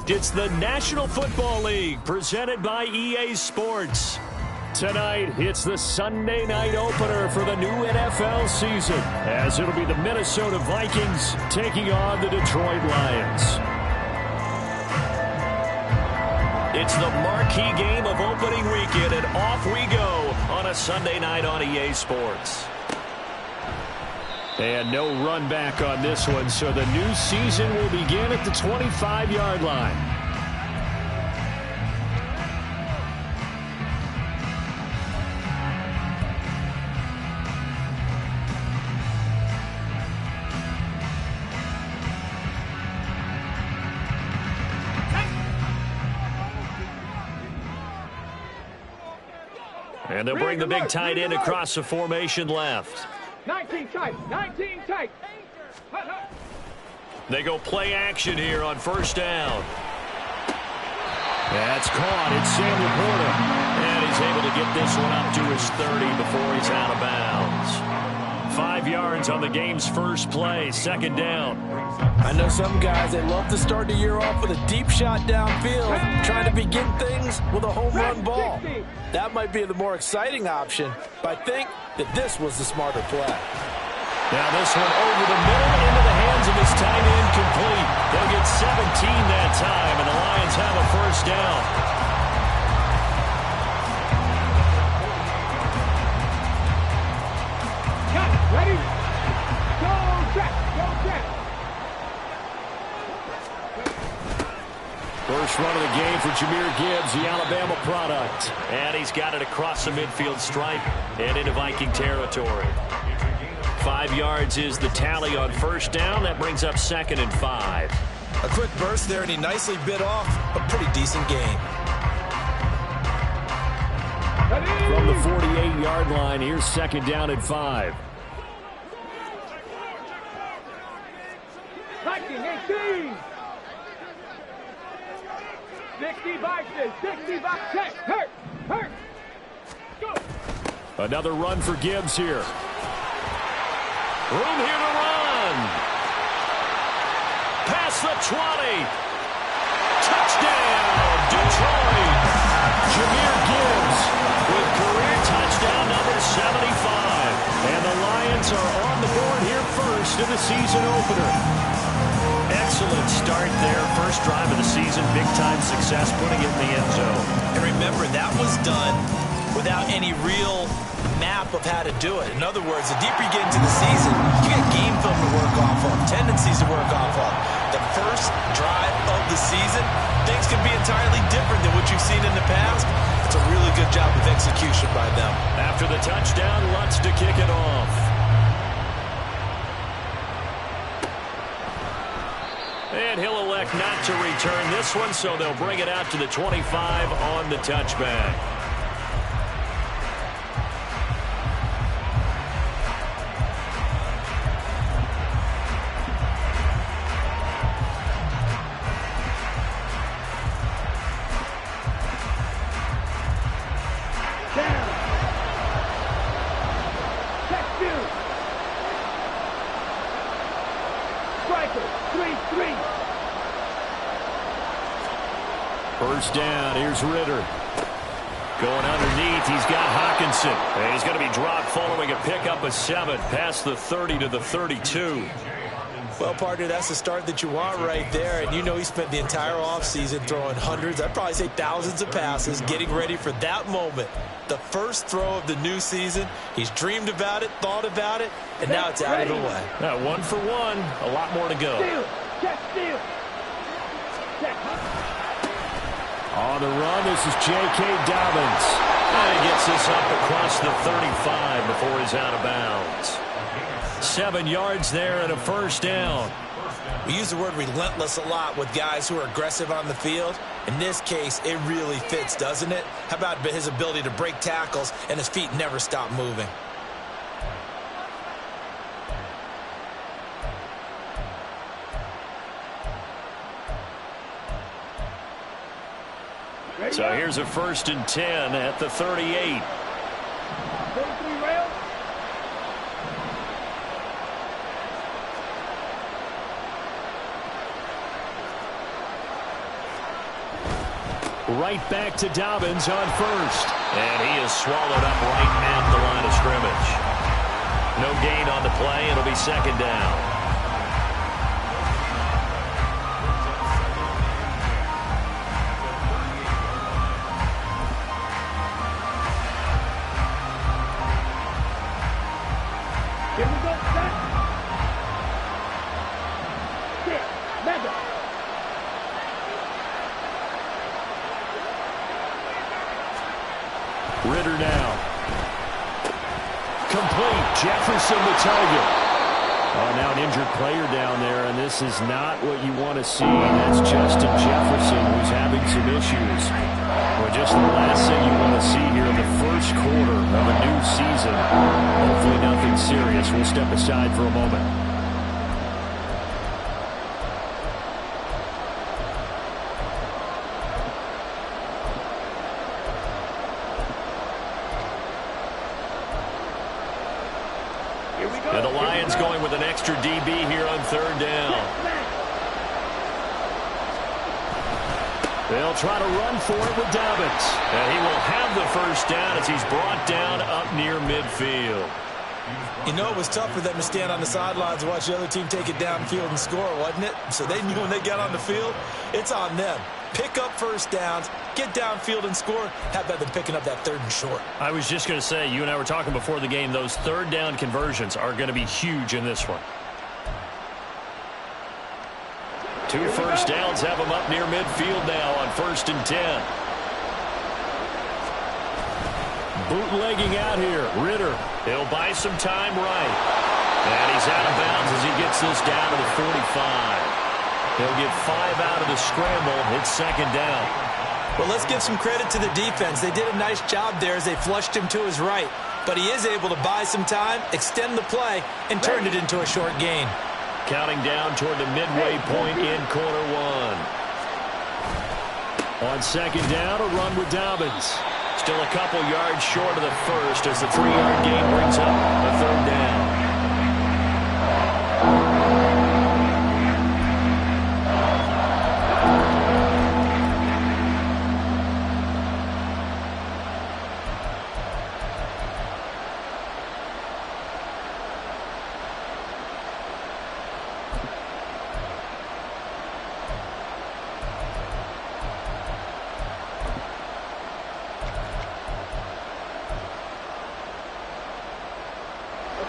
It's the National Football League presented by EA Sports. Tonight, it's the Sunday night opener for the new NFL season, as it'll be the Minnesota Vikings taking on the Detroit Lions. It's the marquee game of opening weekend, and off we go on a Sunday night on EA Sports. And no run back on this one, so the new season will begin at the 25-yard line. And they'll bring the big tight end across the formation left. 19 tight, 19 tight. They go play action here on first down. That's caught. It's Sam Laporta. And he's able to get this one up to his 30 before he's out of bounds. 5 yards on the game's first play, second down. I know some guys, they love to start the year off with a deep shot downfield, trying to begin things with a home run ball. That might be the more exciting option, but I think that this was the smarter play. Now this one over the middle into the hands of his tight end, complete. They'll get 17 that time, and the Lions have a first down. Got it, ready? Go Jack, go Jack. First run of the game for Jahmyr Gibbs, the Alabama product. And he's got it across the midfield stripe and into Viking territory. 5 yards is the tally on first down. That brings up 2nd and 5. A quick burst there, and he nicely bit off a pretty decent gain. From the 48-yard line, here's 2nd down and 5. Viking 18. 65, 65, check, hurt. Go. Another run for Gibbs here. Room here to run. Past the 20. Touchdown, Detroit. Jahmyr Gibbs with career touchdown number 75. And the Lions are on the board here first in the season opener. Excellent start there. First drive of the season. Big-time success putting it in the end zone. And remember, that was done without any real map of how to do it. In other words, the deeper you get into the season, you get game film to work off of, tendencies to work off of. The first drive of the season, things can be entirely different than what you've seen in the past. It's a really good job of execution by them. After the touchdown, Lutz to kick it off. And he'll elect not to return this one, so they'll bring it out to the 25 on the touchback. First down, here's Ritter. Going underneath, he's got Hawkinson. And he's going to be dropped following a pickup of 7 past the 30 to the 32. Well, partner, that's the start that you want right there. And you know he spent the entire offseason throwing hundreds, I'd probably say thousands of passes, getting ready for that moment. The first throw of the new season. He's dreamed about it, thought about it, and now it's out of the way. Now, 1 for 1, a lot more to go. Steal, check, steal. Check. On the run, this is J.K. Dobbins. And he gets this up across the 35 before he's out of bounds. 7 yards there and a first down. We use the word relentless a lot with guys who are aggressive on the field. In this case, it really fits, doesn't it? How about his ability to break tackles and his feet never stop moving? So here's a 1st and 10 at the 38. 33 rails. Right back to Dobbins on first. And he is swallowed up right at the line of scrimmage. No gain on the play. It'll be second down. Here we go, set. Sit, mega. Ritter now. Complete. Jefferson the target. Oh, now an injured player down there, and this is not what you want to see. That's Justin Jefferson, who's having some issues. Well, just the last thing you want to see here in the first quarter of a new season. Hopefully nothing serious. We'll step aside for a moment. And the Lions going with an extra DB here on third down. They'll try to run for it with Dobbins. And he will have the first down as he's brought down up near midfield. You know, it was tough for them to stand on the sidelines and watch the other team take it downfield and score, wasn't it? So they knew when they got on the field, it's on them. Pick up first downs, get downfield and score. How about them picking up that third and short? I was just going to say, you and I were talking before the game, those third down conversions are going to be huge in this one. 2 first downs have them up near midfield now on 1st and 10. Bootlegging out here. Ritter. He'll buy some time right. And he's out of bounds as he gets this down to the 45. He'll get 5 out of the scramble. It's second down. Well, let's give some credit to the defense. They did a nice job there as they flushed him to his right. But he is able to buy some time, extend the play, and turn it into a short gain. Counting down toward the midway point in quarter one. On second down, a run with Dobbins. Still a couple yards short of the first as the 3-yard gain brings up a third down.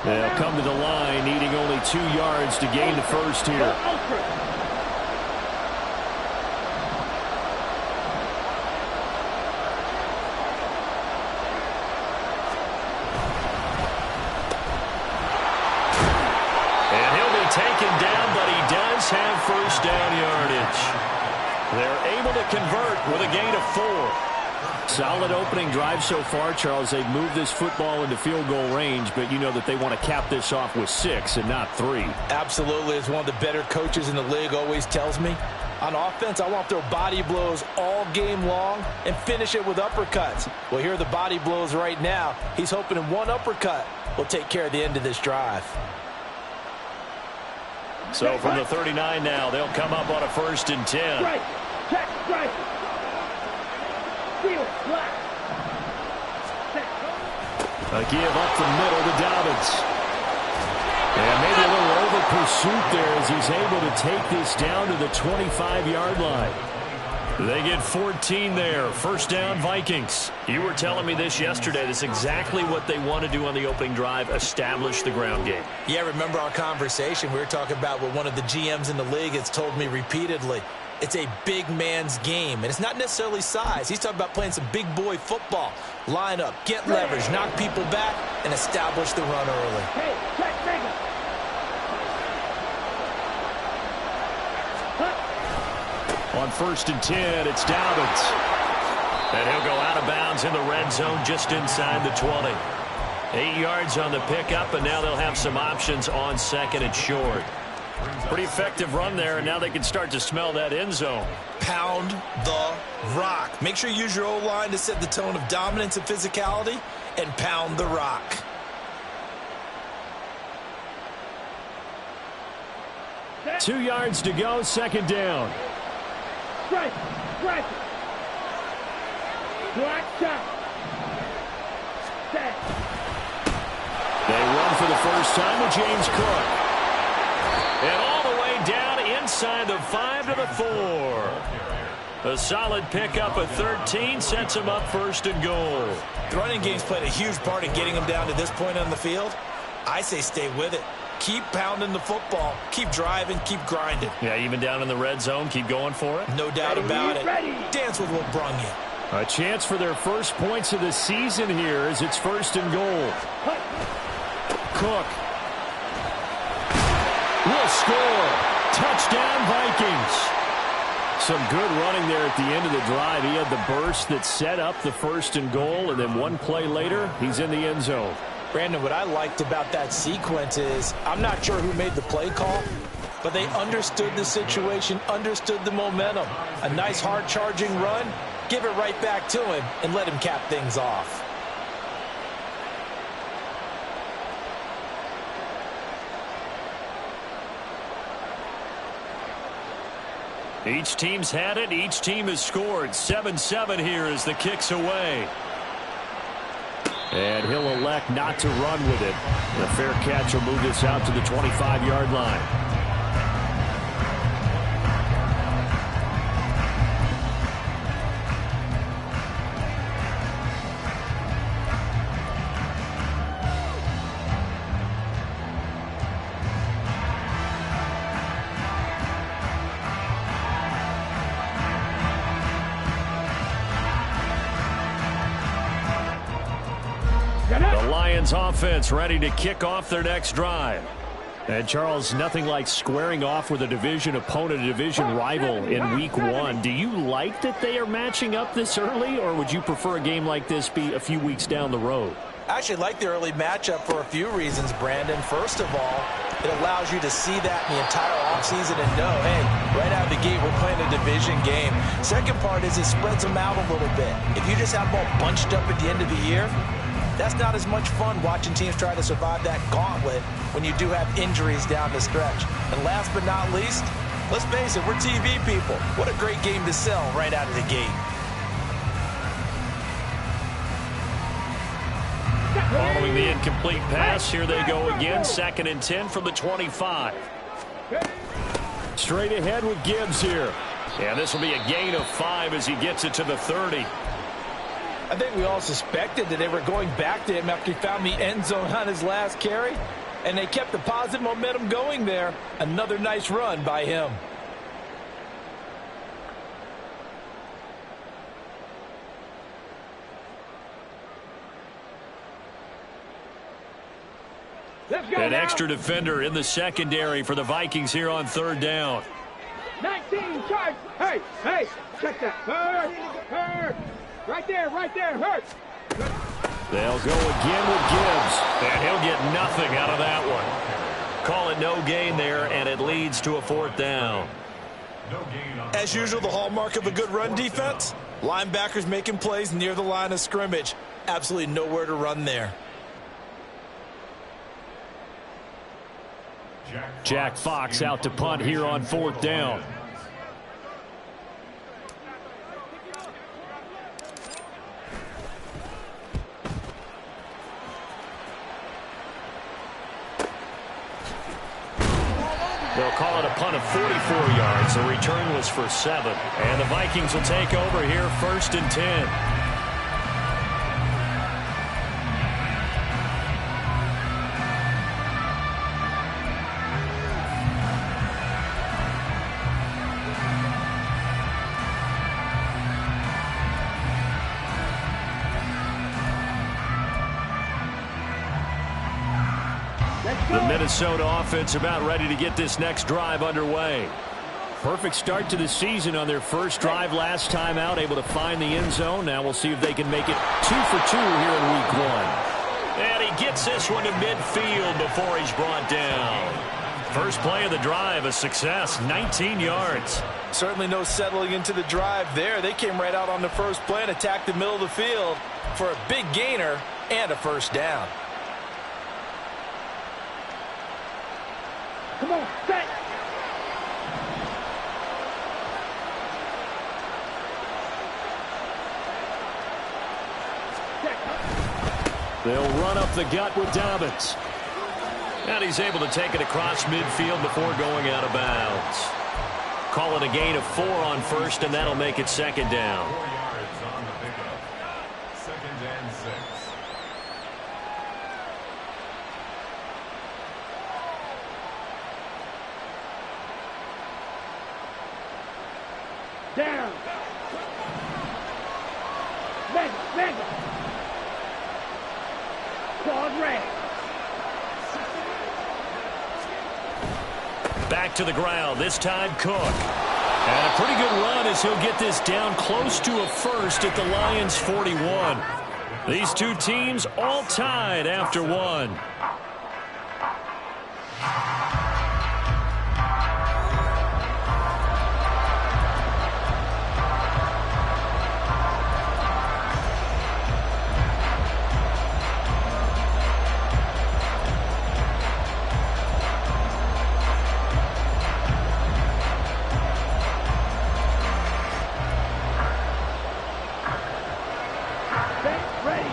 They'll come to the line, needing only 2 yards to gain the first here. And he'll be taken down, but he does have first down yardage. They're able to convert with a gain of 4. Solid opening drive so far, Charles. They've moved this football into field goal range, but you know that they want to cap this off with 6 and not 3. Absolutely. As one of the better coaches in the league always tells me, on offense, I want to throw body blows all game long and finish it with uppercuts. Well, here are the body blows right now. He's hoping in one uppercut will take care of the end of this drive. So from the 39 now, they'll come up on a 1st and 10. Strike, check, strike. Steal, black. A give up the middle to Dobbins. And maybe a little over pursuit there as he's able to take this down to the 25-yard line. They get 14 there. First down, Vikings. You were telling me this yesterday. That's exactly what they want to do on the opening drive, establish the ground game. Yeah, remember our conversation? We were talking about what one of the GMs in the league has told me repeatedly. It's a big man's game, and it's not necessarily size. He's talking about playing some big boy football. Line up, get leverage, knock people back, and establish the run early. Hey, check, mega. On 1st and 10, it's Dobbins. And he'll go out of bounds in the red zone just inside the 20. 8 yards on the pickup, and now they'll have some options on 2nd and short. Pretty effective run there, and now they can start to smell that end zone. Pound the rock. Make sure you use your O-line to set the tone of dominance and physicality, and pound the rock. Set. 2 yards to go, 2nd down. Strike, strike. Watch out. Set. They run for the first time with James Cook. And all the way down inside the 5 to the 4. A solid pickup of 13 sets him up first and goal. The running game's played a huge part in getting him down to this point on the field. I say stay with it. Keep pounding the football. Keep driving. Keep grinding. Yeah, even down in the red zone, keep going for it. No doubt about it. Dance with what brung you. A chance for their first points of the season here as it's first and goal. Cook will score. Touchdown, Vikings. Some good running there at the end of the drive. He had the burst that set up the first and goal, and then one play later, he's in the end zone. Brandon, what I liked about that sequence is I'm not sure who made the play call, but they understood the situation, understood the momentum. A nice hard-charging run, give it right back to him, and let him cap things off. Each team's had it. Each team has scored. 7-7 here as the kick's away. And he'll elect not to run with it. The fair catch will move this out to the 25-yard line. The Lions offense ready to kick off their next drive. And Charles, nothing like squaring off with a division opponent, a division rival in week 1. Do you like that they are matching up this early, or would you prefer a game like this be a few weeks down the road? I actually like the early matchup for a few reasons, Brandon. First of all, it allows you to see that in the entire offseason and know, hey, right out of the gate, we're playing a division game. Second part is it spreads them out a little bit. If you just have them all bunched up at the end of the year, that's not as much fun watching teams try to survive that gauntlet when you do have injuries down the stretch. And last but not least, let's face it, we're TV people. What a great game to sell right out of the gate. Following the incomplete pass, here they go again. 2nd and 10 from the 25. Straight ahead with Gibbs here. And this will be a gain of 5 as he gets it to the 30. I think we all suspected that they were going back to him after he found the end zone on his last carry, and they kept the positive momentum going there. Another nice run by him. An extra defender in the secondary for the Vikings here on 3rd down. 19, charge. Hey, check that. Hurt. Right there, hurt. They'll go again with Gibbs, and he'll get nothing out of that one. Call it no gain there, and it leads to a 4th down. As usual, the hallmark of a good run defense, linebackers making plays near the line of scrimmage. Absolutely nowhere to run there. Jack Fox out to punt here on 4th down. They'll call it a punt of 44 yards. The return was for 7. And the Vikings will take over here 1st and 10. The Minnesota offense about ready to get this next drive underway. Perfect start to the season on their first drive last time out, able to find the end zone. Now we'll see if they can make it 2 for 2 here in week 1. And he gets this one to midfield before he's brought down. First play of the drive, a success, 19 yards. Certainly no settling into the drive there. They came right out on the first play and attacked the middle of the field for a big gainer and a 1st down. Come on, set. They'll run up the gut with Dobbins. And he's able to take it across midfield before going out of bounds. Call it a gain of 4 on first, and that'll make it second down. 4 yards on the pickup. 2nd and 6. Down. Mega. Claude Ray. Back to the ground, this time Cook. And a pretty good run as he'll get this down close to a first at the Lions' 41. These two teams all tied after one.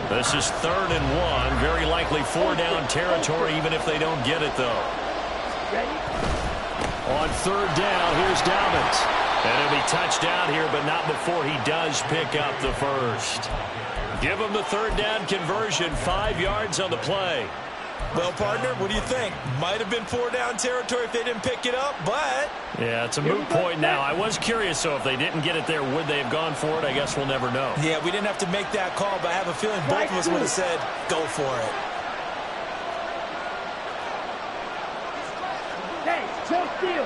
This is 3rd and 1. Very likely 4-down territory, even if they don't get it, though. On 3rd down, here's Dobbins. And he'll be touched out here, but not before he does pick up the first. Give him the 3rd down conversion, 5 yards on the play. Well, partner, what do you think? Might have been 4-down territory if they didn't pick it up, but... Yeah, it's a moot point now. I was curious, so if they didn't get it there, would they have gone for it? I guess we'll never know. Yeah, we didn't have to make that call, but I have a feeling both of us would have said, go for it. Hey, no steal.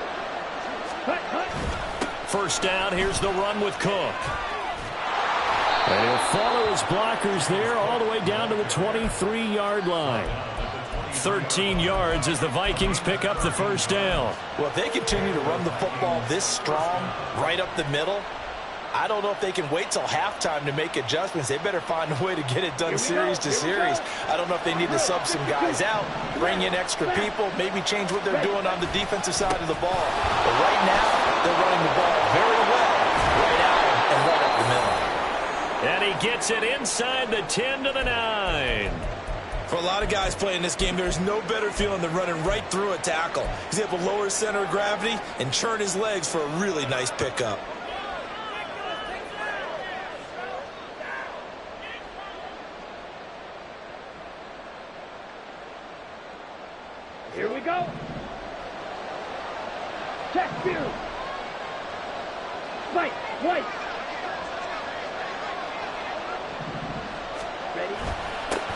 Cut. 1st down, here's the run with Cook. And he'll follow his blockers there all the way down to the 23-yard line. 13 yards as the Vikings pick up the 1st down. Well, if they continue to run the football this strong, right up the middle, I don't know if they can wait till halftime to make adjustments. They better find a way to get it done series to series. I don't know if they need to sub some guys out, bring in extra people, maybe change what they're doing on the defensive side of the ball. But right now, they're running the ball very well, right out and right up the middle. And he gets it inside the 10 to the 9. For a lot of guys playing this game, there's no better feeling than running right through a tackle. He's able to lower his center of gravity and churn his legs for a really nice pickup. Here we go. Check view. White. Ready?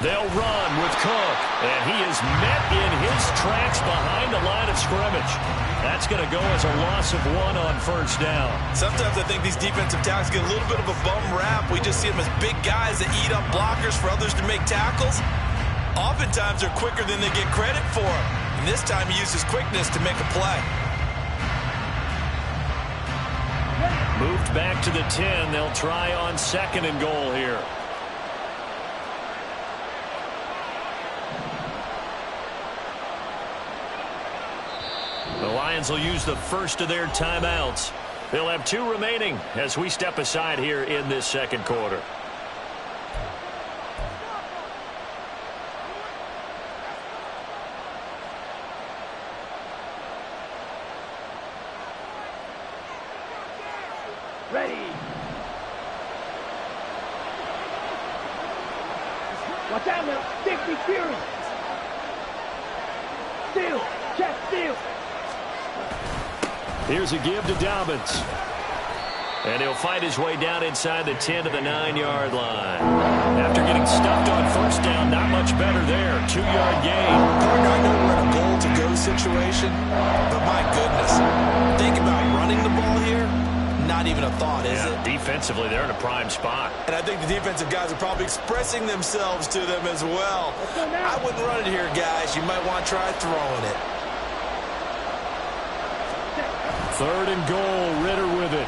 They'll run with Cook, and he is met in his tracks behind the line of scrimmage. That's going to go as a loss of 1 on 1st down. Sometimes I think these defensive tackles get a little bit of a bum rap. We just see them as big guys that eat up blockers for others to make tackles. Oftentimes they're quicker than they get credit for. And this time he uses quickness to make a play. Moved back to the 10. They'll try on 2nd and goal here. The Lions will use the first of their timeouts. They'll have 2 remaining as we step aside here in this 2nd quarter. Ready. Watch out now. 50 Fury. Steal. Check steal. Here's a give to Dobbins. And he'll fight his way down inside the 10 to the 9-yard line. After getting stuffed on 1st down, not much better there. 2-yard gain. Partner, I know we're in a goal-to-go situation, but my goodness. Think about running the ball here. Not even a thought, is it? Defensively, they're in a prime spot. And I think the defensive guys are probably expressing themselves to them as well. I wouldn't run it here, guys. You might want to try throwing it. 3rd and goal, Ritter with it.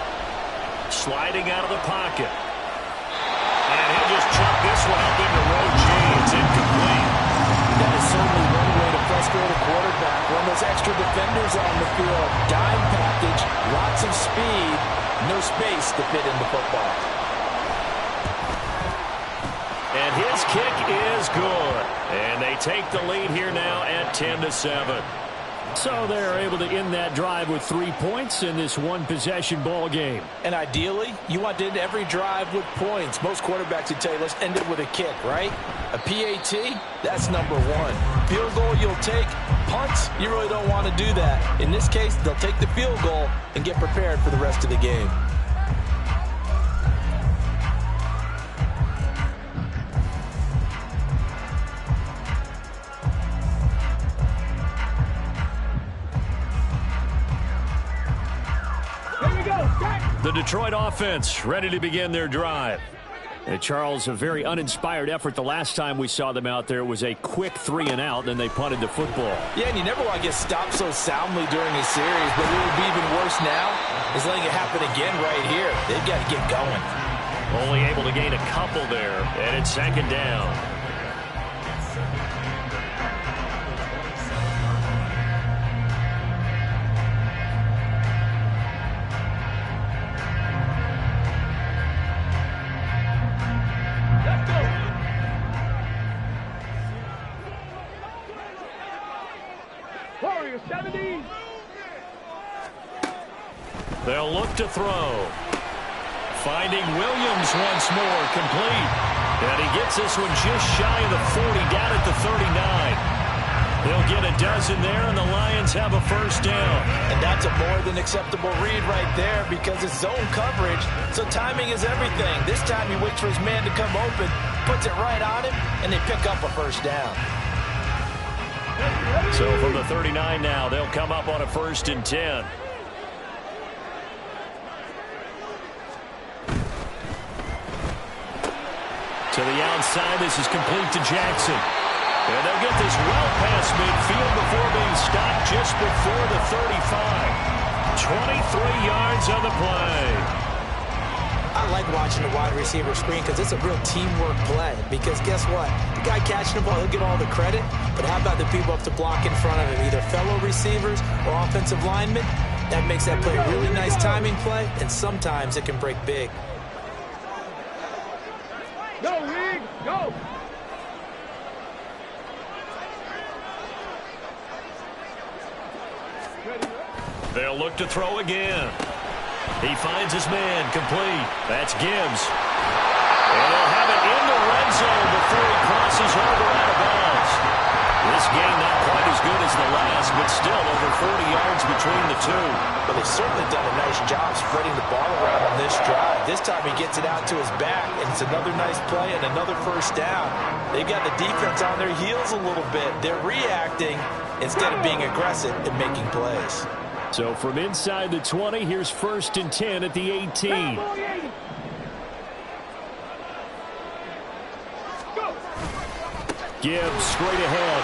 Sliding out of the pocket. And he'll just chuck this one up into row G. It's incomplete. That is certainly one way to frustrate a quarterback. Run those extra defenders on the field. Dime package, lots of speed, no space to fit in the football. and his kick is good. And they take the lead here now at 10-7. So they're able to end that drive with 3 points in this one-possession ball game. And ideally, you want to end every drive with points. Most quarterbacks would tell you, let's end it with a kick, right? A PAT, that's number one. Field goal you'll take. Punts, you really don't want to do that. In this case, they'll take the field goal and get prepared for the rest of the game. The Detroit offense ready to begin their drive. And Charles, a very uninspired effort the last time we saw them out there. It was a quick 3-and-out, then they punted the football. Yeah, and you never want to get stopped so soundly during a series, but what would be even worse now is letting it happen again right here. They've got to get going. Only able to gain a couple there, and it's second down. They'll look to throw. Finding Williams once more, complete. And he gets this one just shy of the 40, down at the 39. They'll get a dozen there, and the Lions have a first down. And that's a more than acceptable read right there because it's zone coverage, so timing is everything. This time he waits for his man to come open, puts it right on him, and they pick up a first down. So from the 39 now, they'll come up on a 1st and 10. To the outside, this is complete to Jackson. And they'll get this well past midfield before being stopped just before the 35. 23 yards on the play. I like watching the wide receiver screen because it's a real teamwork play. Because guess what? The guy catching the ball, he'll get all the credit. But how about the people up to block in front of him, either fellow receivers or offensive linemen? That makes that play a really nice timing play, and sometimes it can break big. Go, Wing, go! They'll look to throw again. He finds his man, complete. That's Gibbs. And they'll have it in the red zone before he crosses over out of bounds. This game not quite as good as the last, but still over 40 yards between the two. But they've certainly done a nice job spreading the ball around on this drive. This time he gets it out to his back, and it's another nice play and another first down. They've got the defense on their heels a little bit. They're reacting instead of being aggressive and making plays. So from inside the 20, here's 1st and 10 at the 18. Gibbs straight ahead.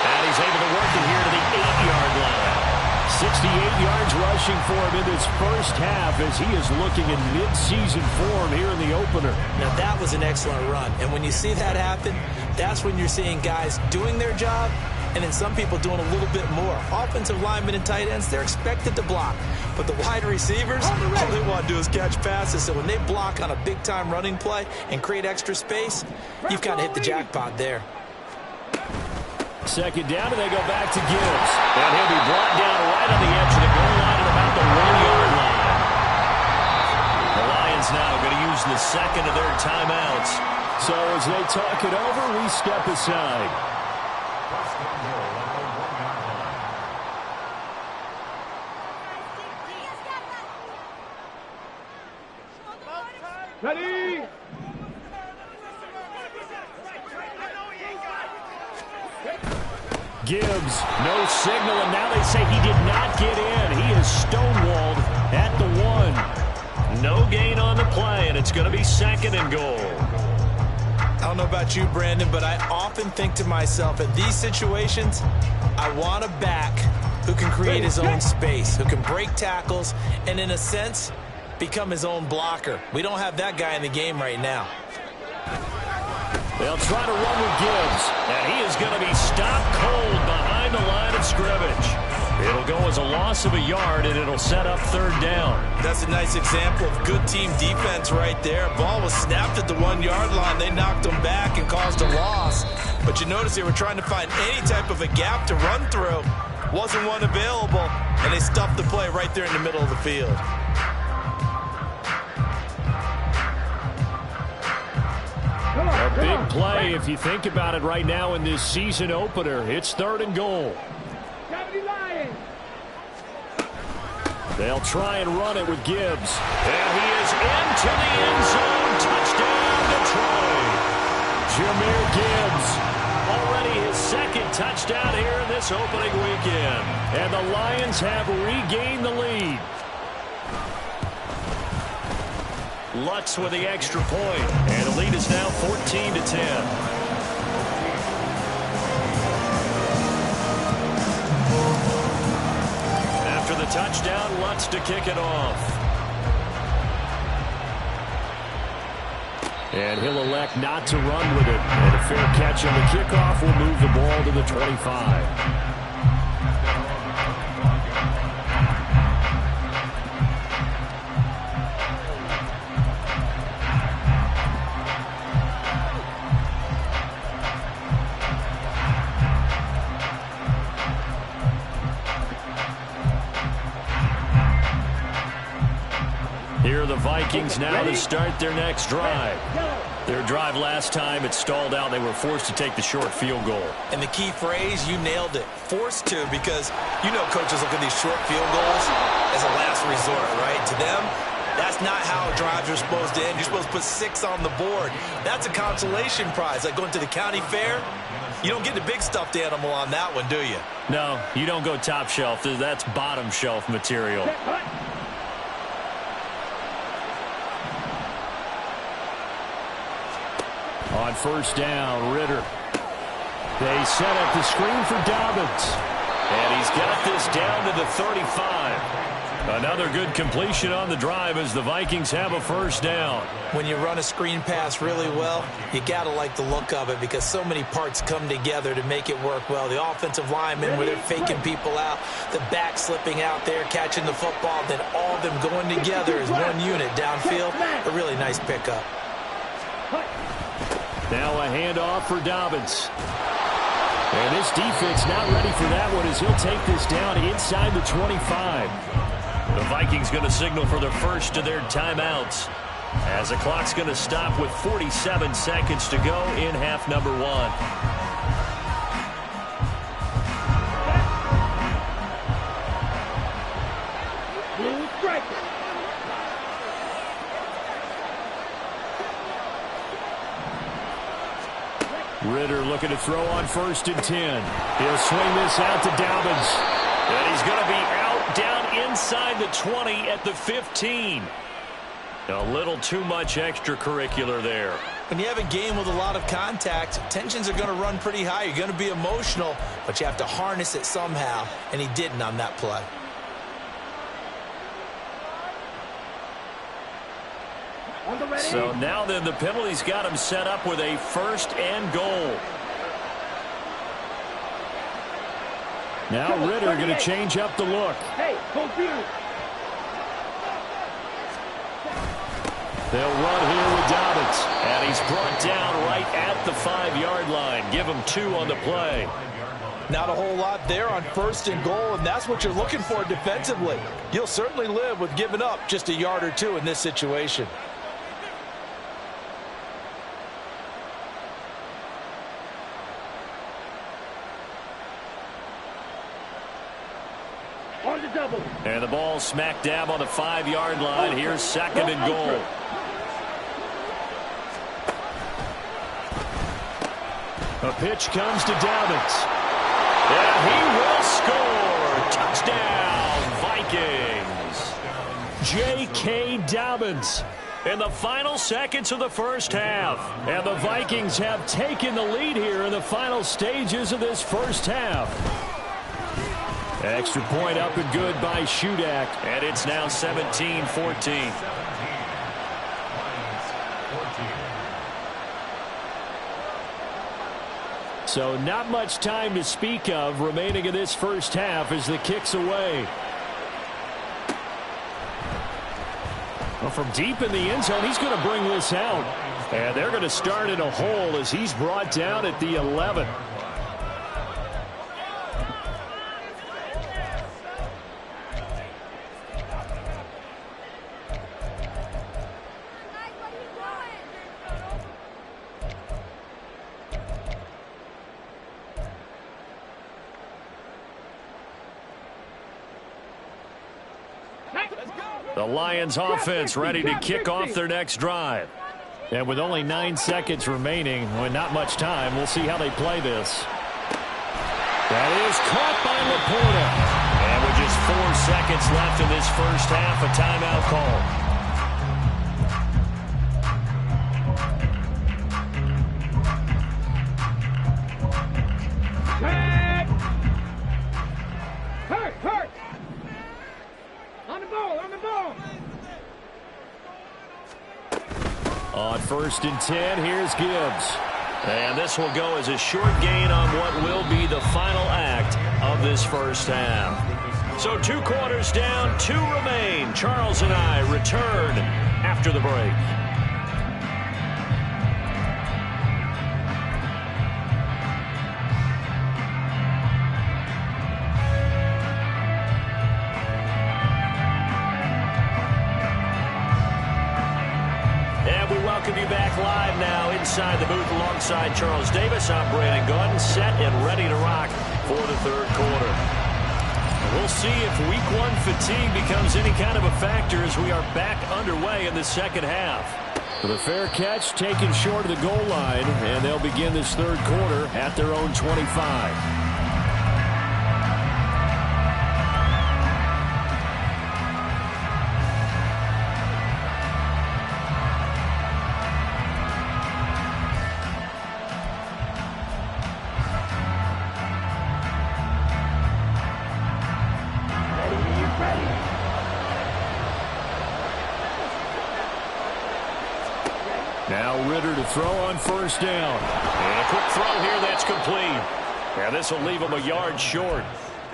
And he's able to work it here to the 8-yard line. 68 yards rushing for him in this first half as he is looking in mid-season form here in the opener. Now that was an excellent run. And when you see that happen, that's when you're seeing guys doing their job and then some people doing a little bit more. Offensive linemen and tight ends, they're expected to block. But the wide receivers, all they want to do is catch passes. So when they block on a big-time running play and create extra space, you've kind of hit the jackpot there. Second down, and they go back to Gibbs. And he'll be brought down right on the edge of the goal line at about the 1-yard line. The Lions now going to use the second of their timeouts. So as they talk it over, we step aside. Ready? Gibbs, no signal, and now they say he did not get in. He is stonewalled at the 1. No gain on the play, and it's going to be 2nd and goal. I don't know about you, Brandon, but I often think to myself, in these situations, I want a back who can create his own space, who can break tackles, and in a sense, become his own blocker. We don't have that guy in the game right now. They'll try to run with Gibbs, and he is going to be stopped cold behind the line of scrimmage. It'll go as a loss of a yard, and it'll set up third down. That's a nice example of good team defense right there. Ball was snapped at the 1-yard line. They knocked them back and caused a loss. But you notice they were trying to find any type of a gap to run through. Wasn't one available, and they stuffed the play right there in the middle of the field. A big play if you think about it right now in this season opener. It's 3rd and goal. They'll try and run it with Gibbs. And he is into the end zone. Touchdown, Detroit. Jahmyr Gibbs. Already his 2nd touchdown here in this opening weekend. And the Lions have regained the lead. Lutz with the extra point. And the lead is now 14-10. After the touchdown, Lutz to kick it off. And he'll elect not to run with it. And a fair catch on the kickoff will move the ball to the 25. Here are the Vikings now to start their next drive. Their drive last time, it stalled out. They were forced to take the short field goal. And the key phrase, you nailed it. Forced to, because you know coaches look at these short field goals as a last resort, right? To them, that's not how drives are supposed to end. You're supposed to put 6 on the board. That's a consolation prize. Like going to the county fair, you don't get the big stuffed animal on that one, do you? No, you don't go top shelf. That's bottom shelf material. On first down, Ritter. They set up the screen for Dobbins. And he's got this down to the 35. Another good completion on the drive as the Vikings have a first down. When you run a screen pass really well, you got to like the look of it because so many parts come together to make it work well. The offensive linemen where they're faking people out, the back slipping out there, catching the football, then all of them going together as one unit downfield. A really nice pickup. Now a handoff for Dobbins. And this defense not ready for that one as he'll take this down inside the 25. The Vikings going to signal for the first of their timeouts as the clock's going to stop with 47 seconds to go in half number 1. Ritter looking to throw on 1st and 10. He'll swing this out to Dobbins. And he's going to be out down inside the 20 at the 15. A little too much extracurricular there. When you have a game with a lot of contact, tensions are going to run pretty high. You're going to be emotional, but you have to harness it somehow, and he didn't on that play. So now then the penalty's got him set up with a 1st and goal. Now Ritter going to change up the look. They'll run here with Dobbins. And he's brought down right at the 5-yard line. Give him 2 on the play. Not a whole lot there on 1st and goal, and that's what you're looking for defensively. You'll certainly live with giving up just a yard or 2 in this situation. And the ball smack dab on the 5-yard line. Here's 2nd and goal. A pitch comes to Dobbins. And he will score. Touchdown, Vikings. J.K. Dobbins in the final seconds of the first half. And the Vikings have taken the lead here in the final stages of this first half. Extra point up and good by Shudak. And it's now 17-14. So not much time to speak of remaining in this first half as the kick's away. Well, from deep in the end zone, he's going to bring this out. And they're going to start in a hole as he's brought down at the 11. The Lions offense ready to kick off their next drive. And with only 9 seconds remaining, with not much time, we'll see how they play this. That is caught by Laporta. And with just 4 seconds left in this first half, a timeout call. Hurt! On the ball! On 1st and 10, here's Gibbs. And this will go as a short gain on what will be the final act of this first half. So 2 quarters down, 2 remain. Charles and I return after the break. Welcome you back live now inside the booth alongside Charles Davis. I'm Brandon Gaudin, set and ready to rock for the 3rd quarter. We'll see if week 1 fatigue becomes any kind of a factor as we are back underway in the second half. The fair catch taken short of the goal line, and they'll begin this 3rd quarter at their own 25. Now Ritter to throw on 1st down. And a quick throw here that's complete. And this will leave him a yard short.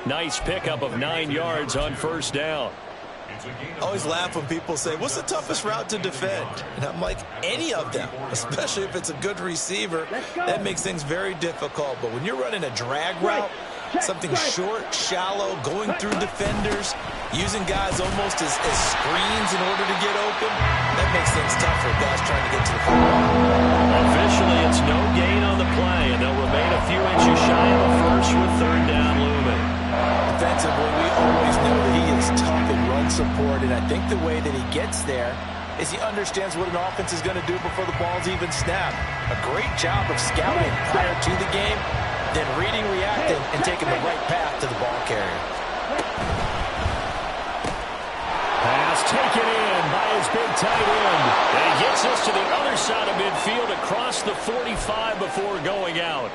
Nice pickup of 9 yards on 1st down. I always laugh when people say, what's the toughest route to defend? And I'm like, any of them, especially if it's a good receiver. That makes things very difficult. But when you're running a drag route, something short, shallow, going through defenders, using guys almost as screens in order to get open, that makes things tough for guys trying to get to the football. Officially, it's no gain on the play, and they'll remain a few inches shy of a first with 3rd down looming. Defensively, we always know that he is tough in run support, and I think the way that he gets there is he understands what an offense is going to do before the ball's even snapped. A great job of scouting prior to the game, then reading, reacting, and taking the right path to the ball carrier. Pass taken in by his big tight end. And he gets us to the other side of midfield across the 45 before going out.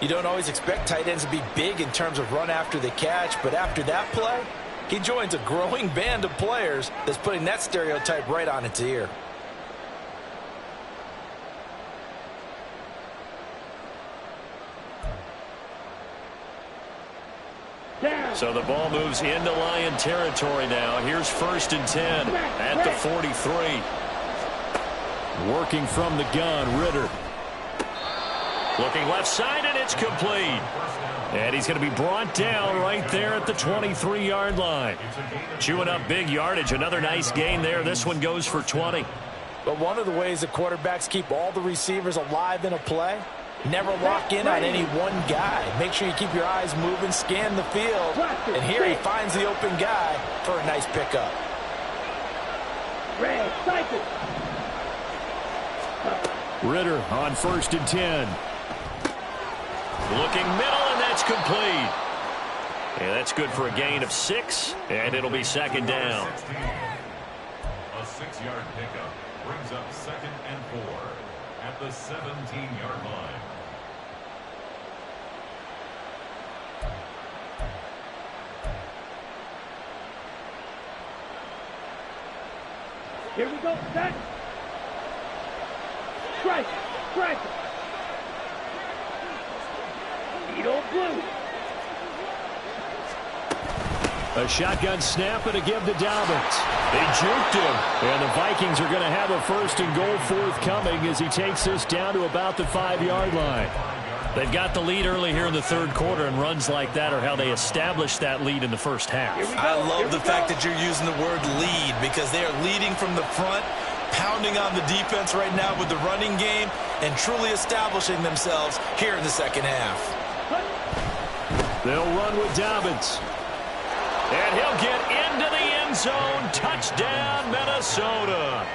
You don't always expect tight ends to be big in terms of run after the catch, but after that play, he joins a growing band of players that's putting that stereotype right on its ear. So the ball moves into Lion territory now. Here's 1st and 10 at the 43. Working from the gun, Ritter. Looking left side, and it's complete. And he's going to be brought down right there at the 23-yard line. Chewing up big yardage. Another nice gain there. This one goes for 20. But one of the ways that quarterbacks keep all the receivers alive in a play, never lock in on any one guy. Make sure you keep your eyes moving, scan the field. And here he finds the open guy for a nice pickup. Ritter on 1st and 10. Looking middle, and that's complete. And that's good for a gain of 6, and it'll be 2nd down. A 6-yard pickup brings up 2nd and 4 at the 17-yard line. Here we go, set. Strike. blue. A shotgun snap and a give to Dobbins. They juked him. And the Vikings are going to have a 1st and goal forthcoming as he takes this down to about the 5-yard line. They've got the lead early here in the 3rd quarter, and runs like that are how they establish that lead in the 1st half. I love the fact that you're using the word lead because they are leading from the front, pounding on the defense right now with the running game, and truly establishing themselves here in the 2nd half. They'll run with Dobbins. And he'll get into the end zone. Touchdown, Minnesota.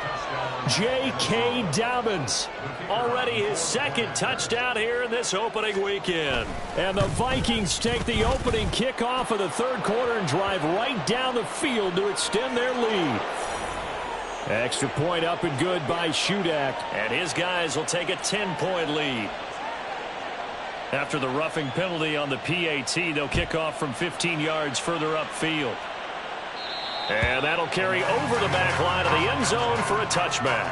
J.K. Dobbins. Already his 2nd touchdown here in this opening weekend. And the Vikings take the opening kickoff of the 3rd quarter and drive right down the field to extend their lead. Extra point up and good by Shudak. And his guys will take a 10-point lead. After the roughing penalty on the PAT, they'll kick off from 15 yards further upfield. And that'll carry over the back line of the end zone for a touchback.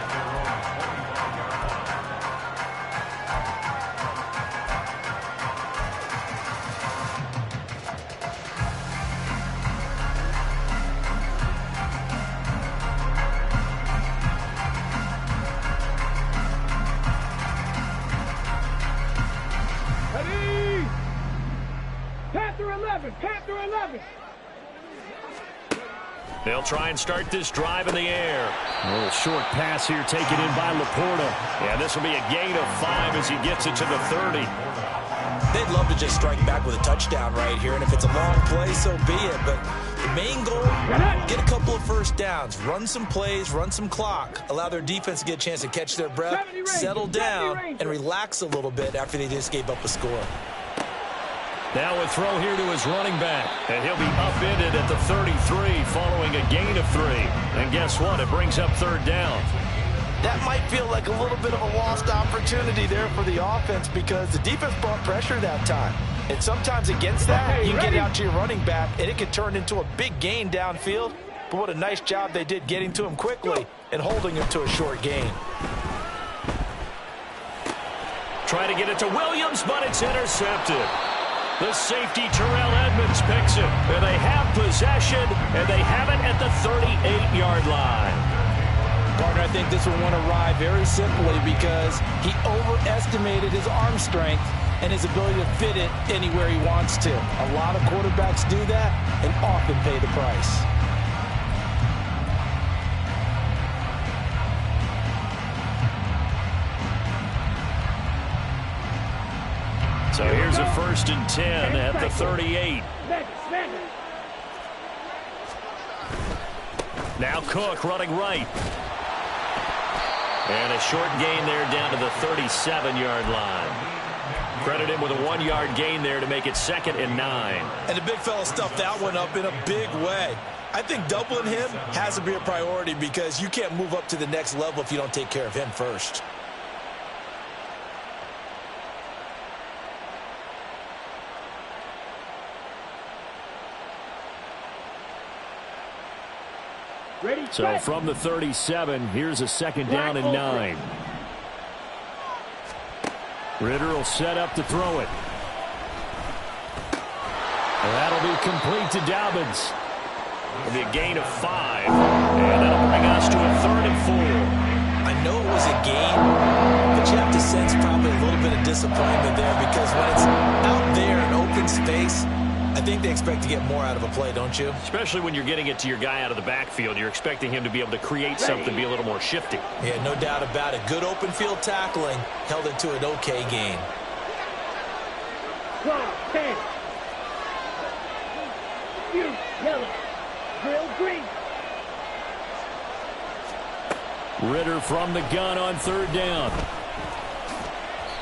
Panther 11. They'll try and start this drive in the air. A little short pass here taken in by Laporta. And this will be a gain of 5 as he gets it to the 30. They'd love to just strike back with a touchdown right here, and if it's a long play, so be it. But the main goal, get a couple of 1st downs, run some plays, run some clock, allow their defense to get a chance to catch their breath, settle down, and relax a little bit after they just gave up a score. Now a throw here to his running back, and he'll be upended at the 33 following a gain of 3. And guess what? It brings up 3rd down. That might feel like a little bit of a lost opportunity there for the offense because the defense brought pressure that time. And sometimes against that, you can get out to your running back, and it can turn into a big gain downfield. But what a nice job they did getting to him quickly and holding him to a short gain. Try to get it to Williams, but it's intercepted. The safety, Terrell Edmonds, picks it. And they have possession, and they have it at the 38-yard line. Partner, I think this will want to ride very simply because he overestimated his arm strength and his ability to fit it anywhere he wants to. A lot of quarterbacks do that and often pay the price. So here's a 1st and 10 at the 38. Now Cook running right. And a short gain there down to the 37-yard line. Credit him with a 1-yard gain there to make it 2nd and 9. And the big fella stuffed that one up in a big way. I think doubling him has to be a priority because you can't move up to the next level if you don't take care of him first. So from the 37, here's a 2nd down and 9. Ritter will set up to throw it. That'll be complete to Dobbins. It'll be a gain of 5. And that'll bring us to a 3rd and 4. I know it was a gain, but you have to sense probably a little bit of disappointment there because when it's out there in open space, I think they expect to get more out of a play, don't you? Especially when you're getting it to your guy out of the backfield. You're expecting him to be able to create something, be a little more shifty. Yeah, no doubt about it. Good open field tackling held it to an okay gain. 12, 10. You, yellow. Drill green. Ritter from the gun on 3rd down.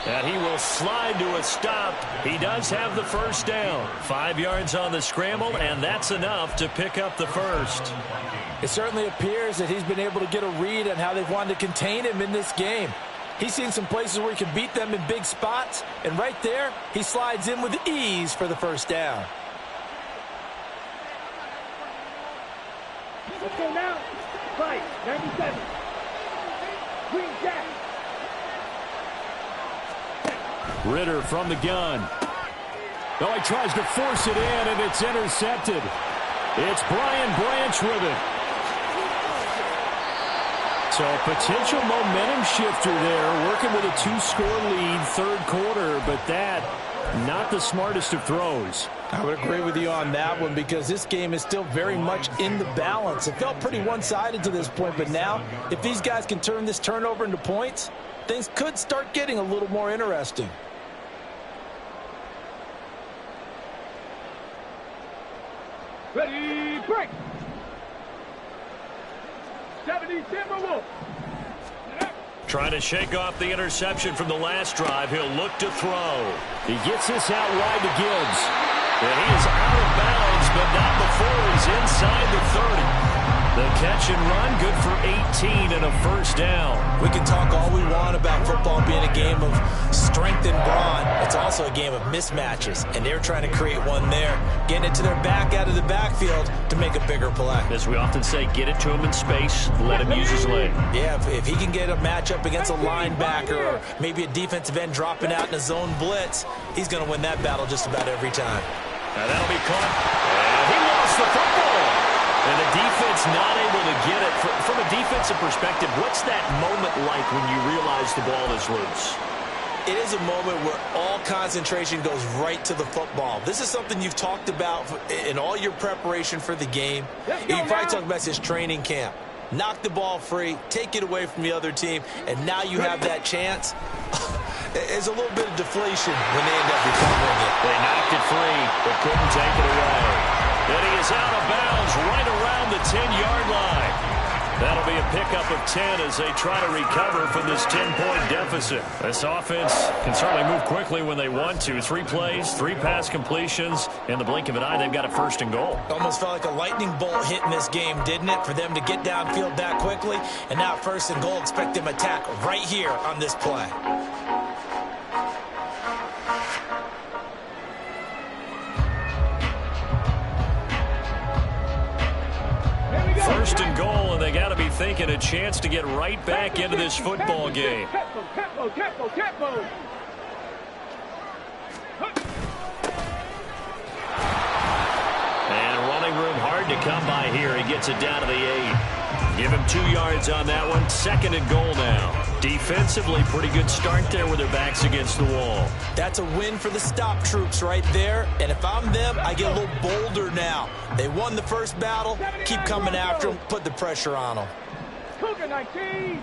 And he will slide to a stop. He does have the 1st down. 5 yards on the scramble, and that's enough to pick up the 1st. It certainly appears that he's been able to get a read on how they've wanted to contain him in this game. He's seen some places where he can beat them in big spots, and right there, he slides in with ease for the 1st down. Let's go now. Fight, 97. Green jack. Ritter from the gun. Oh, he tries to force it in, and it's intercepted. It's Brian Branch with it. So a potential momentum shifter there, working with a 2-score lead, third quarter, but that, not the smartest of throws. I would agree with you on that one because this game is still very much in the balance. It felt pretty one-sided to this point, but now if these guys can turn this turnover into points, things could start getting a little more interesting. Ready, break. 70 Timberwolves. Trying to shake off the interception from the last drive. He'll look to throw. He gets this out wide to Gibbs. And he is out of bounds, but not before he's inside the 30. The catch and run, good for 18 and a first down. We can talk all we want about football being a game of strength and brawn. It's also a game of mismatches, and they're trying to create one there, getting it to their back out of the backfield to make a bigger play. As we often say, get it to him in space, let him use his leg. Yeah, if he can get a matchup against a linebacker or maybe a defensive end dropping out in a zone blitz, he's going to win that battle just about every time. Now that'll be caught. And he lost the football. And the defense not able to get it. From a defensive perspective, what's that moment like when you realize the ball is loose? It is a moment where all concentration goes right to the football. This is something you've talked about in all your preparation for the game. You probably talked about this training camp. Knock the ball free, take it away from the other team, and now you have that chance. There's a little bit of deflation when they end up recovering it. They knocked it free, but couldn't take it away. And he is out of bounds right around the 10-yard line. That'll be a pickup of 10 as they try to recover from this 10-point deficit. This offense can certainly move quickly when they want to. 3 plays, 3 pass completions. In the blink of an eye, they've got a first and goal. Almost felt like a lightning bolt hit in this game, didn't it? For them to get downfield that quickly. And now first and goal, expect them to attack right here on this play. First and goal, and they got to be thinking a chance to get right back into this football game. Tempo. And running room hard to come by here. He gets it down to the 8. Give him 2 yards on that one. Second and goal now. Defensively, pretty good start there with their backs against the wall. That's a win for the stop troops right there. And if I'm them, I get a little bolder now. They won the first battle. Keep coming after them. Put the pressure on them. Cougar 19.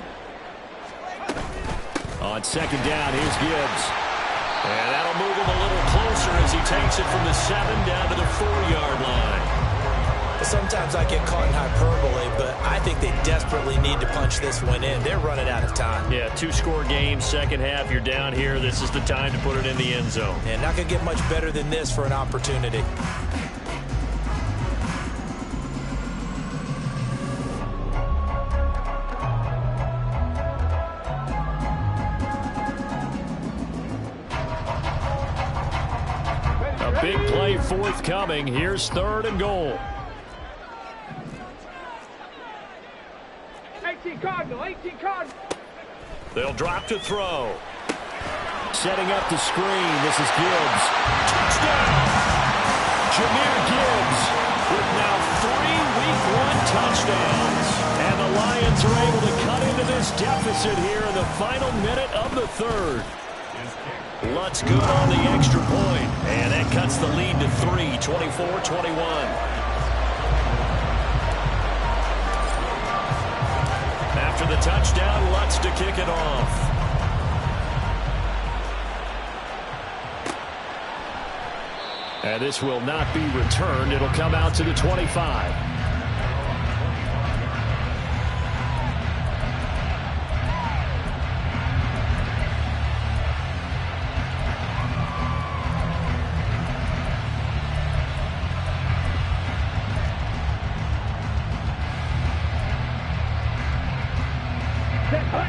On second down, here's Gibbs. And that'll move him a little closer as he takes it from the 7 down to the 4-yard line. Sometimes I get caught in hyperbole, but I think they desperately need to punch this one in. They're running out of time. Yeah, 2-score game, second half, you're down here. This is the time to put it in the end zone. And not going to get much better than this for an opportunity. A big play forthcoming. Here's third and goal. 18 Cardinal. They'll drop to throw. Setting up the screen. This is Gibbs. Touchdown! Jahmyr Gibbs with now 3 Week 1 touchdowns. And the Lions are able to cut into this deficit here in the final minute of the third. Lutz good on the extra point. And that cuts the lead to 3, 24-21. After the touchdown, Lutz to kick it off. And this will not be returned. It'll come out to the 25.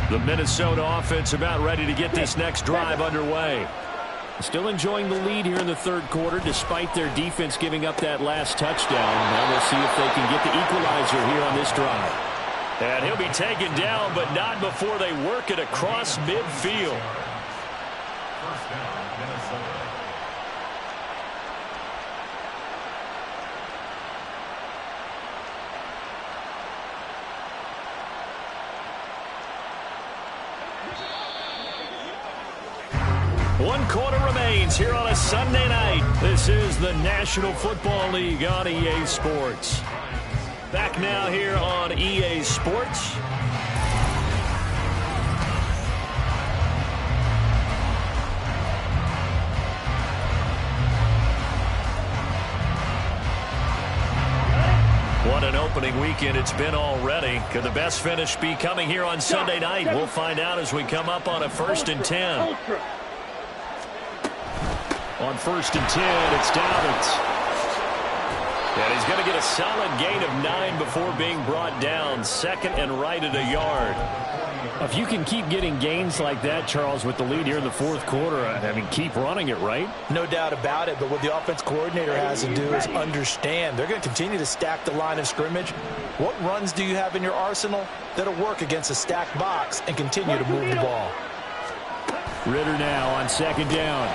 The Minnesota offense about ready to get this next drive underway. Still enjoying the lead here in the third quarter despite their defense giving up that last touchdown. Now we'll see if they can get the equalizer here on this drive. And he'll be taken down, but not before they work it across midfield. First down, Minnesota. 1 quarter remains here on a Sunday night. This is the National Football League on EA Sports. Back now here on EA Sports. What an opening weekend it's been already. Could the best finish be coming here on Sunday night? We'll find out as we come up on a 1st and 10. On 1st and 10, it's Dobbins. And he's going to get a solid gain of 9 before being brought down. 2nd and right at a yard. If you can keep getting gains like that, Charles, with the lead here in the 4th quarter, I mean, keep running it, right? No doubt about it, but what the offense coordinator has to do is understand. They're going to continue to stack the line of scrimmage. What runs do you have in your arsenal that'll work against a stacked box and continue to move the ball? Ritter now on 2nd down.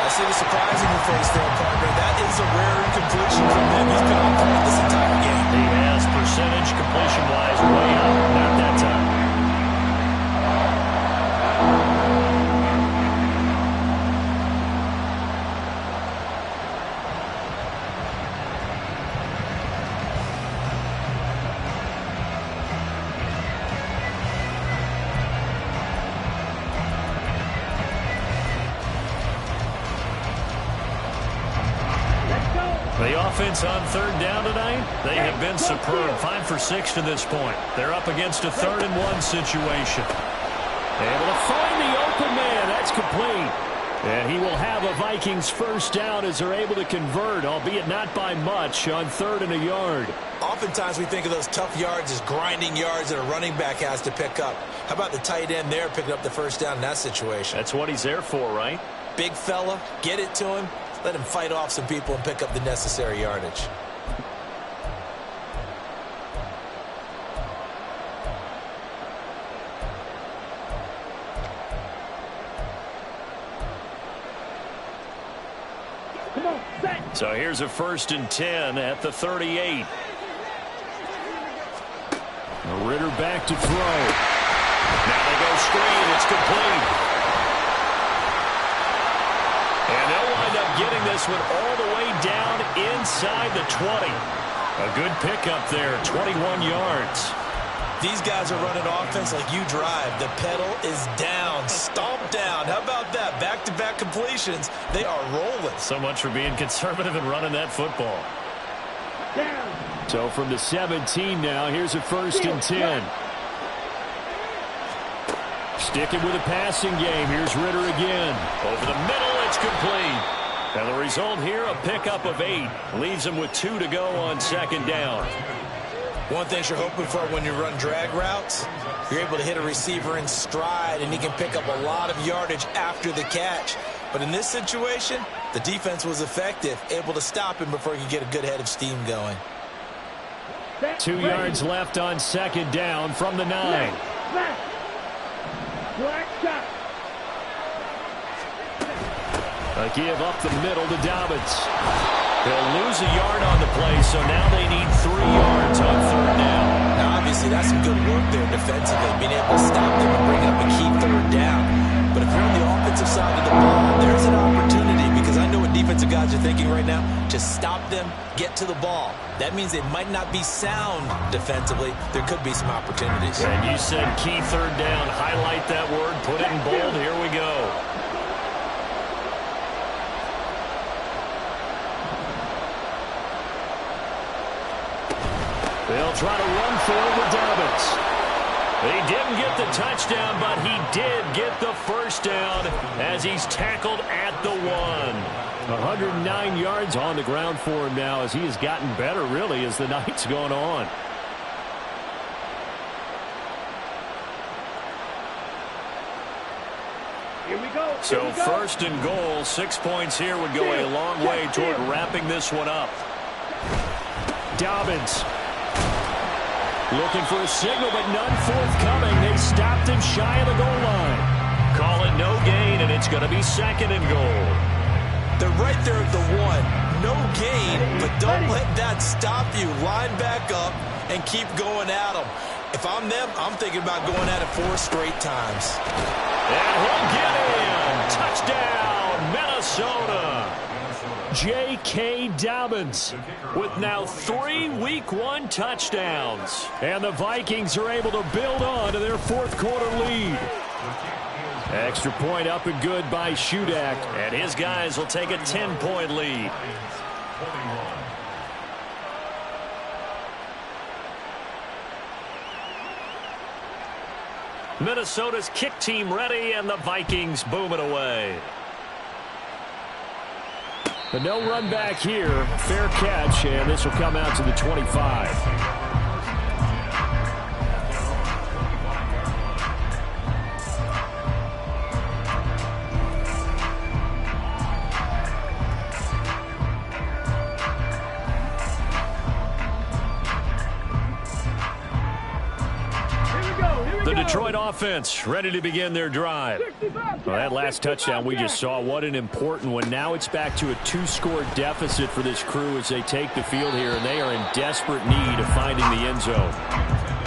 I see the surprise in your face there, partner. That is a rare incompletion from him. He's been on point this entire game. He has percentage completion-wise way up. Not that time. The offense on 3rd down tonight, they have been superb. 5 for 6 to this point. They're up against a 3rd and 1 situation. Able to find the open man. That's complete. And he will have a Vikings 1st down as they're able to convert, albeit not by much, on 3rd and a yard. Oftentimes we think of those tough yards as grinding yards that a running back has to pick up. How about the tight end there picking up the 1st down in that situation? That's what he's there for, right? Big fella, get it to him. Let him fight off some people and pick up the necessary yardage. Come on, set. So here's a 1st and 10 at the 38. Ritter back to throw. Now they go screen. It's complete. And they'll wind up getting this one all the way down inside the 20. A good pickup there, 21 yards. These guys are running offense like you drive. The pedal is down, stomp down. How about that? Back-to-back completions. They are rolling. So much for being conservative and running that football. Down. So from the 17 now, here's a 1st and 10. Sticking with a passing game. Here's Ritter again. Over the middle, it's complete. And the result here, a pickup of 8. Leaves him with 2 to go on 2nd down. One thing you're hoping for when you run drag routes, you're able to hit a receiver in stride, and he can pick up a lot of yardage after the catch. But in this situation, the defense was effective, able to stop him before he could get a good head of steam going. 2 yards left on 2nd down from the 9. Black shot. A give up the middle to Dobbins. They'll lose a yard on the play, so now they need 3 yards on 3rd down. Now, obviously, that's some good work there defensively, being able to stop them and bring up a key 3rd down. But if you're on the offensive side of the ball, there's an opportunity, because I know what defensive guys are thinking right now. Just stop them, get to the ball. That means they might not be sound defensively. There could be some opportunities. And you said key 3rd down. Highlight that word. Put it in bold. Here we go. They'll try to run for it with Dobbins. He didn't get the touchdown, but he did get the 1st down as he's tackled at the 1. 109 yards on the ground for him now as he has gotten better, really, as the night's gone on. Here we go. So Here we go. 1st and goal, 6 points here would go a long way toward wrapping this one up. Dobbins looking for a signal, but none forthcoming. They stopped him shy of the goal line. Call it no gain, and it's going to be 2nd and goal. They're right there at the 1. No gain, but don't let that stop you. Line back up and keep going at them. If I'm them, I'm thinking about going at it 4 straight times. And he'll get in. Touchdown, Minnesota. J.K. Dobbins with now 3 Week 1 touchdowns. And the Vikings are able to build on to their fourth quarter lead. Extra point up and good by Shudak. And his guys will take a 10-point lead. Minnesota's kick team ready, and the Vikings boom it away. But no run back here. Fair catch, and this will come out to the 25. The Detroit offense ready to begin their drive. Well, that last touchdown we just saw, what an important one. Now it's back to a 2-score deficit for this crew as they take the field here, and they are in desperate need of finding the end zone.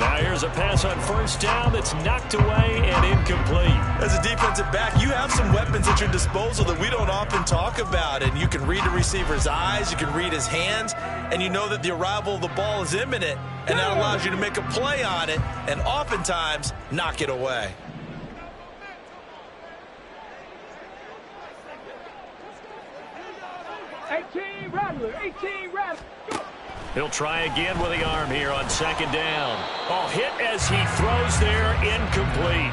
Now here's a pass on first down that's knocked away and incomplete. As a defensive back, you have some weapons at your disposal that we don't often talk about, and you can read the receiver's eyes, you can read his hands, and you know that the arrival of the ball is imminent, and that allows you to make a play on it and oftentimes knock it away. He'll try again with the arm here on second down. Oh, hit as he throws there, incomplete.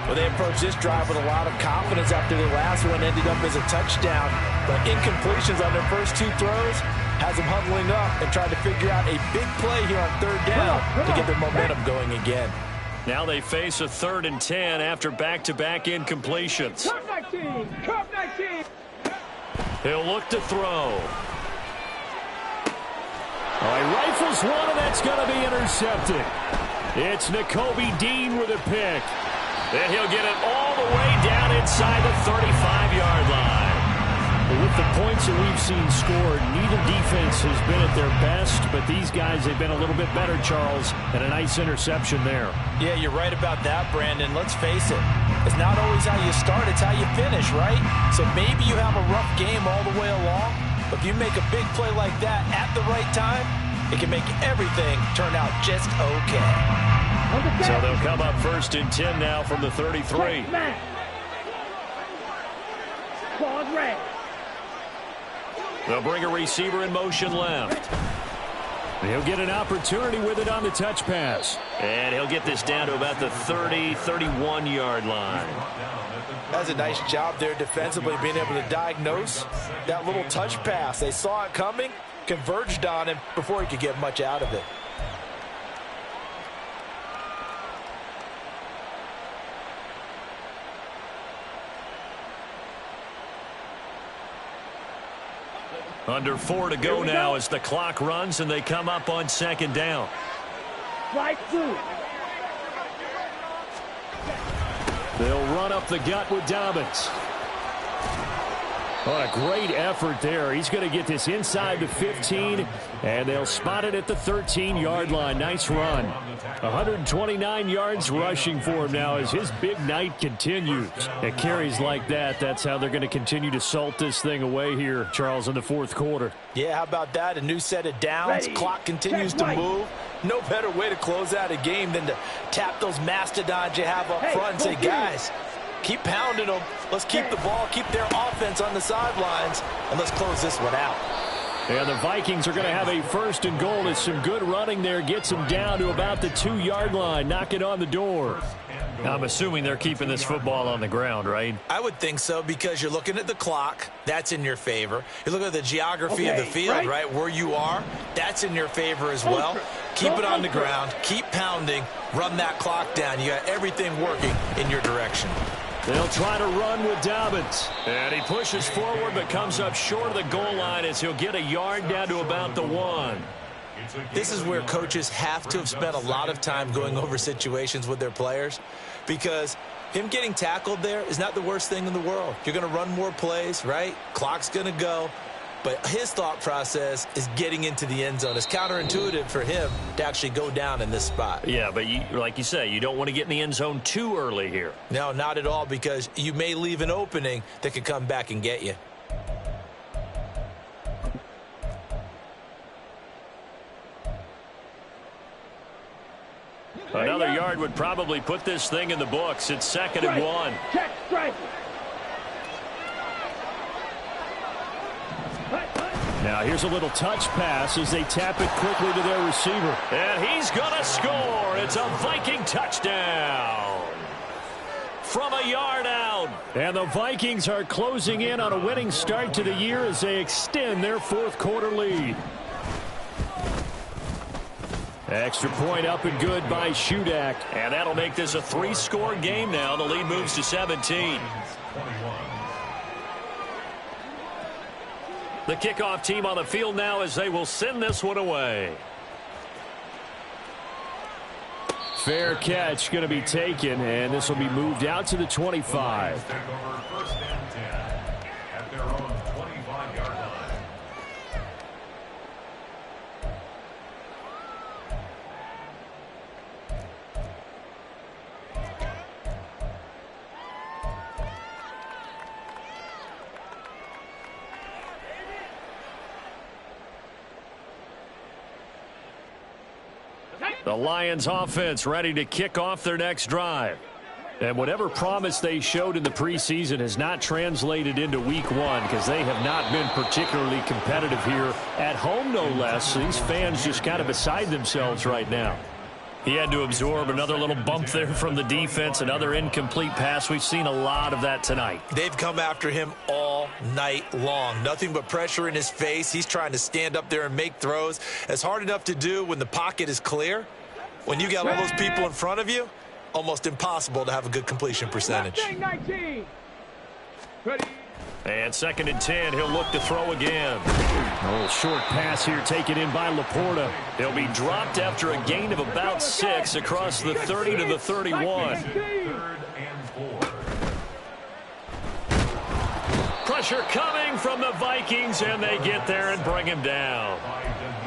Well, they approached this drive with a lot of confidence after the last one ended up as a touchdown. But incompletions on their first 2 throws has them huddling up and trying to figure out a big play here on third down to get their momentum going again. Now they face a 3rd and 10 after back-to-back incompletions. He'll look to throw. Oh, he rifles one, and that's going to be intercepted. It's Nakobe Dean with a pick. And he'll get it all the way down inside the 35-yard line. With the points that we've seen scored, neither defense has been at their best, but these guys have been a little bit better, Charles, and a nice interception there. Yeah, you're right about that, Brandon. Let's face it. It's not always how you start, it's how you finish, right? So maybe you have a rough game all the way along, but if you make a big play like that at the right time, it can make everything turn out just okay. So they'll come up 1st and 10 now from the 33. They'll bring a receiver in motion left. He'll get an opportunity with it on the touch pass. And he'll get this down to about the 30, 31-yard line. That's a nice job there defensively, being able to diagnose that little touch pass. They saw it coming, converged on him before he could get much out of it. Under 4 to go now as the clock runs and they come up on second down. Right through. They'll run up the gut with Dobbins. What a great effort there. He's going to get this inside the 15, and they'll spot it at the 13-yard line. Nice run. 129 yards rushing for him now as his big night continues. At carries like that, that's how they're going to continue to salt this thing away here, Charles, in the fourth quarter. Yeah, how about that? A new set of downs. Ready. Clock continues to move. No better way to close out a game than to tap those mastodons you have up front and say, guys, keep pounding them. Let's keep the ball, keep their offense on the sidelines, and let's close this one out. And the Vikings are going to have a 1st and goal as some good running there gets them down to about the 2-yard line. Knock it on the door. I'm assuming they're keeping this football on the ground, right? I would think so, because you're looking at the clock. That's in your favor. You look at the geography of the field, right? Where you are, that's in your favor as well. Keep it on the ground. Keep pounding. Run that clock down. You got everything working in your direction. They'll try to run with Dobbins. And he pushes forward but comes up short of the goal line as he'll get a yard down to about the 1. This is where coaches have to have spent a lot of time going over situations with their players, because him getting tackled there is not the worst thing in the world. You're going to run more plays, right? Clock's going to go. but his thought process is getting into the end zone. It's counterintuitive for him to actually go down in this spot. Yeah, but like you say, you don't want to get in the end zone too early here. No, not at all, because you may leave an opening that could come back and get you. Another yard would probably put this thing in the books. It's 2nd and 1. Check, strike. Now here's a little touch pass as they tap it quickly to their receiver. And he's going to score. It's a Viking touchdown from a yard out. And the Vikings are closing in on a winning start to the year as they extend their 4th quarter lead. Extra point up and good by Shudak. And that'll make this a 3-score game now. The lead moves to 17. The kickoff team on the field now as they will send this one away. Fair catch going to be taken, and this will be moved out to the 25. Take over 1st and 10 at their own 25-yard line. The Lions offense ready to kick off their next drive. And whatever promise they showed in the preseason has not translated into week 1 because they have not been particularly competitive here at home, no less. These fans just kind of beside themselves right now. He had to absorb another little bump there from the defense, another incomplete pass. We've seen a lot of that tonight. They've come after him all night long. Nothing but pressure in his face. He's trying to stand up there and make throws. It's hard enough to do when the pocket is clear. When you got all those people in front of you, almost impossible to have a good completion percentage. 19. Ready. And 2nd and 10, he'll look to throw again. A little short pass here taken in by Laporta. He'll be dropped after a gain of about 6 across the 30 to the 31. 3rd and 4. Pressure coming from the Vikings, and they get there and bring him down.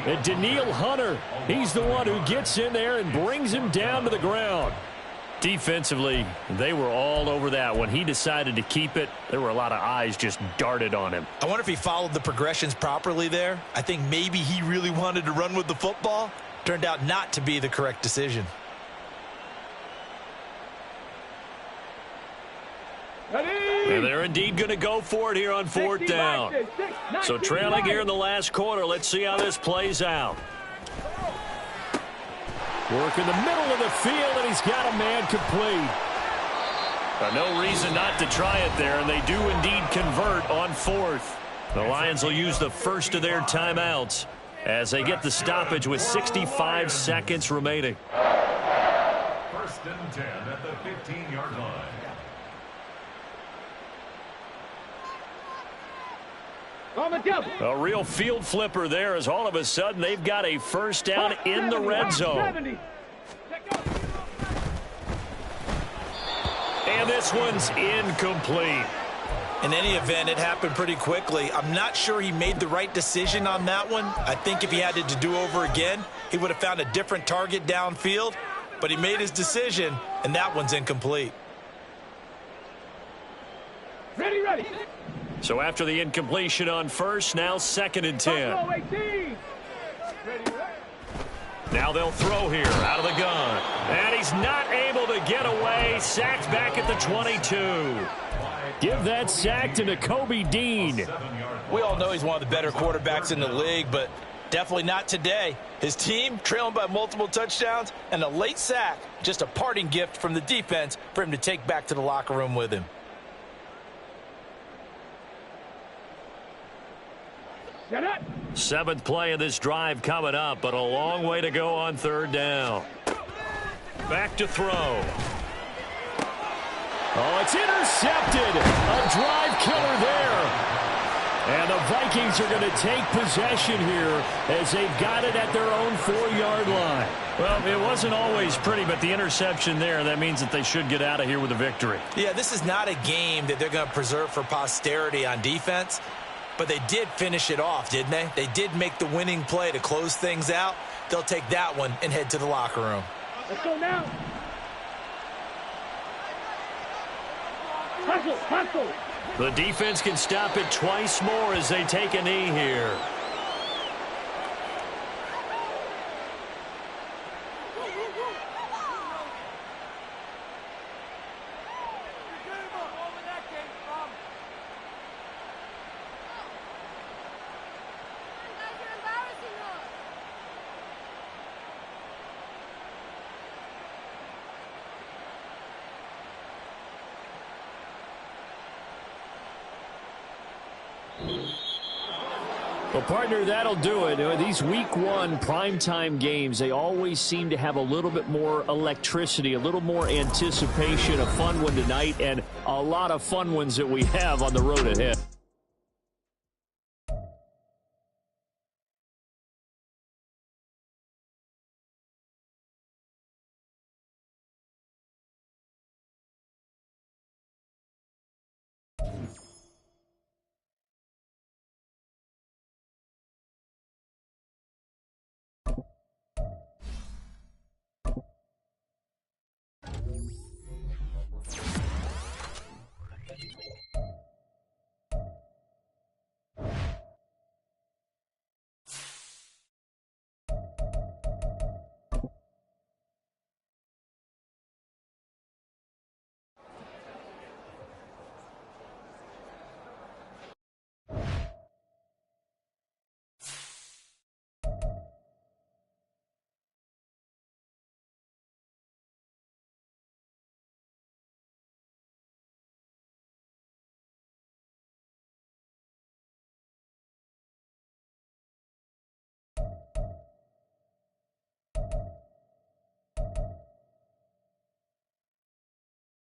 And Daniil Hunter, he's the one who gets in there and brings him down to the ground. Defensively, they were all over that. When he decided to keep it, there were a lot of eyes just darted on him. I wonder if he followed the progressions properly there. I think maybe he really wanted to run with the football. Turned out not to be the correct decision. And they're indeed going to go for it here on 4th down. So trailing here in the last quarter. Let's see how this plays out. Work in the middle of the field, and he's got a man complete. No reason not to try it there, and they do indeed convert on 4th. The Lions will use the first of their timeouts as they get the stoppage with 65 seconds remaining. 1st and 10 at the 15-yard line. A real field flipper there as all of a sudden they've got a 1st down in the red zone. And this one's incomplete. In any event, it happened pretty quickly. I'm not sure he made the right decision on that one. I think if he had it to do over again, he would have found a different target downfield. But he made his decision, and that one's incomplete. Ready. So after the incompletion on 1st, now 2nd and 10. Now they'll throw here out of the gun. And he's not able to get away. Sacked back at the 22. Give that sack to Nakobe Dean. We all know he's one of the better quarterbacks in the league, but definitely not today. His team trailing by multiple touchdowns and a late sack. Just a parting gift from the defense for him to take back to the locker room with him. Set up. 7th play of this drive coming up, but a long way to go on 3rd down. Back to throw. Oh, it's intercepted. A drive killer there. And the Vikings are going to take possession here as they've got it at their own 4-yard line. Well, it wasn't always pretty, but the interception there, that means that they should get out of here with a victory. Yeah, this is not a game that they're going to preserve for posterity on defense. But they did finish it off, didn't they? They did make the winning play to close things out. They'll take that one and head to the locker room. Let's go now. Hustle, hustle. The defense can stop it twice more as they take a knee here. Well, partner, that'll do it. These week one primetime games, they always seem to have a little bit more electricity, a little more anticipation. A fun one tonight, and a lot of fun ones that we have on the road ahead.